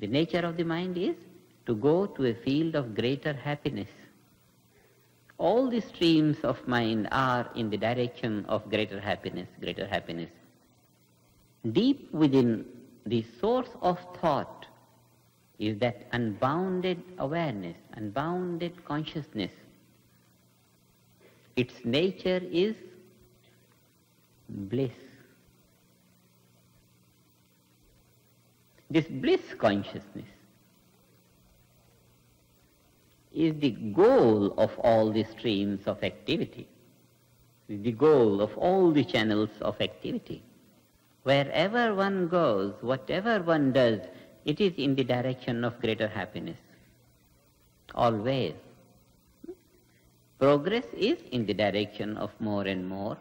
The nature of the mind is to go to a field of greater happiness. All the streams of mind are in the direction of greater happiness, greater happiness. Deep within the source of thought is that unbounded awareness, unbounded consciousness. Its nature is bliss. This bliss consciousness is the goal of all the streams of activity, is the goal of all the channels of activity. Wherever one goes, whatever one does, it is in the direction of greater happiness. Always. Progress is in the direction of more and more,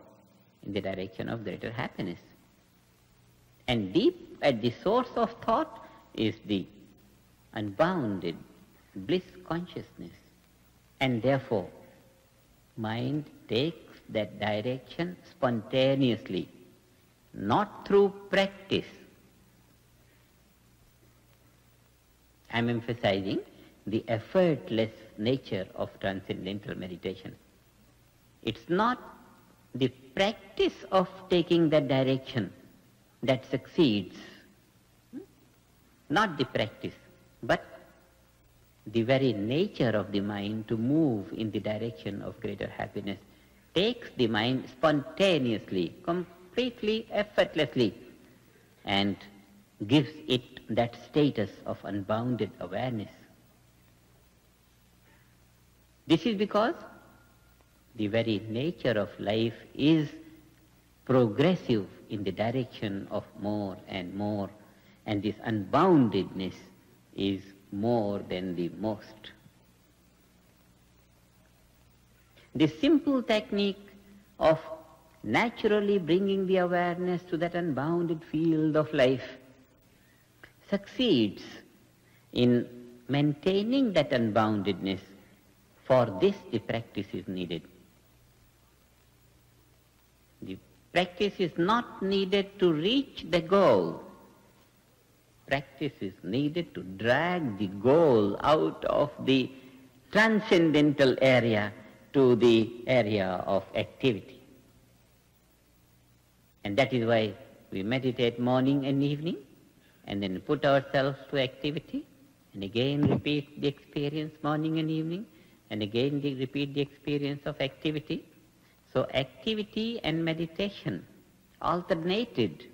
in the direction of greater happiness. And deep at the source of thought is the unbounded bliss consciousness. And therefore, mind takes that direction spontaneously, not through practice. I am emphasizing the effortless nature of transcendental meditation. It's not the practice of taking that direction that succeeds, not the practice, but the very nature of the mind to move in the direction of greater happiness takes the mind spontaneously, completely, effortlessly, and gives it that status of unbounded awareness. This is because the very nature of life is progressive in the direction of more and more, and this unboundedness is more than the most. The simple technique of naturally bringing the awareness to that unbounded field of life succeeds in maintaining that unboundedness. For this, the practice is needed. The practice is not needed to reach the goal. Practice is needed to drag the goal out of the transcendental area to the area of activity. And that is why we meditate morning and evening, and then put ourselves to activity, and again repeat the experience morning and evening, and again repeat the experience of activity. So activity and meditation alternated.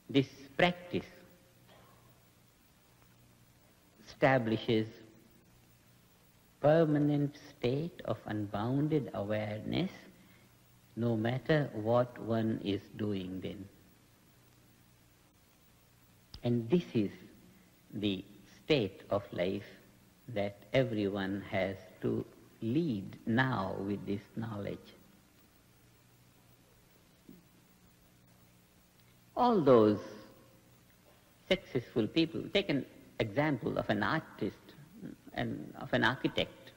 This practice establishes permanent state of unbounded awareness no matter what one is doing then. And this is the state of life that everyone has to lead now with this knowledge. All those successful people, take an example of an artist and of an architect.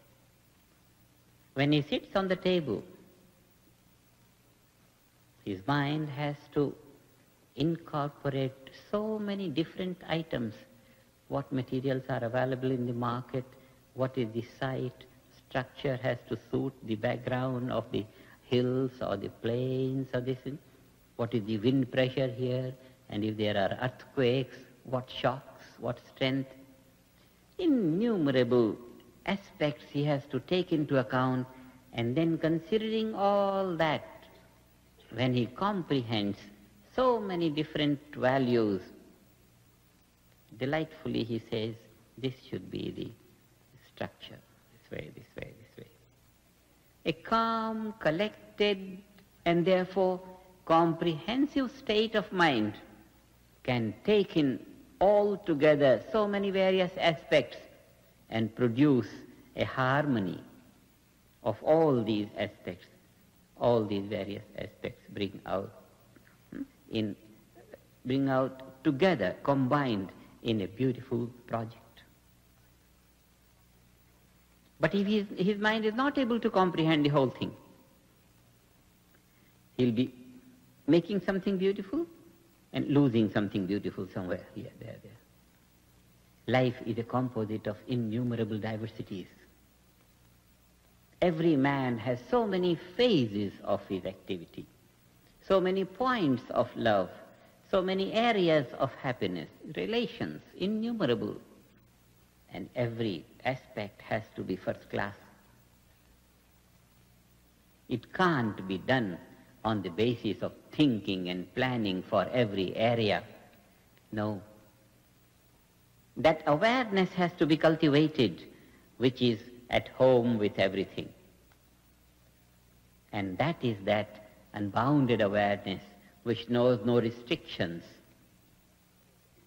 When he sits on the table, his mind has to incorporate so many different items. What materials are available in the market, what is the site, structure has to suit the background of the hills or the plains or this, what is the wind pressure here, and if there are earthquakes, what shocks, what strength. Innumerable aspects he has to take into account, and then considering all that, when he comprehends so many different values, delightfully he says, this should be the structure, this way, this way, this way. A calm, collected, and therefore comprehensive state of mind can take in all together so many various aspects and produce a harmony of all these aspects. All these various aspects bring out together, combined in a beautiful project. But if his mind is not able to comprehend the whole thing, he'll be making something beautiful, and losing something beautiful somewhere here, there. Life is a composite of innumerable diversities. Every man has so many phases of his activity, so many points of love, so many areas of happiness, relations, innumerable. And every aspect has to be first class. It can't be done on the basis of thinking and planning for every area. No. That awareness has to be cultivated, which is at home with everything. And that is that unbounded awareness which knows no restrictions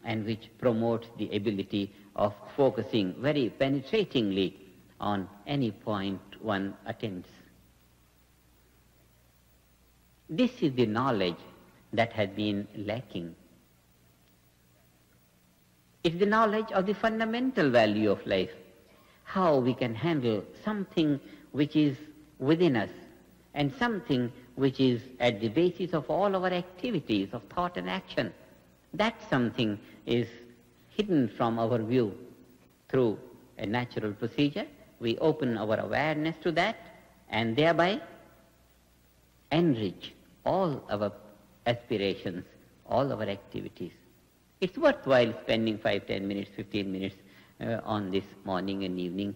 and which promotes the ability of focusing very penetratingly on any point one attends. This is the knowledge that has been lacking. It's the knowledge of the fundamental value of life, how we can handle something which is within us and something which is at the basis of all our activities of thought and action. That something is hidden from our view through a natural procedure. We open our awareness to that and thereby enrich all our aspirations, all our activities. It's worthwhile spending 5, 10 minutes, 15 minutes on this morning and evening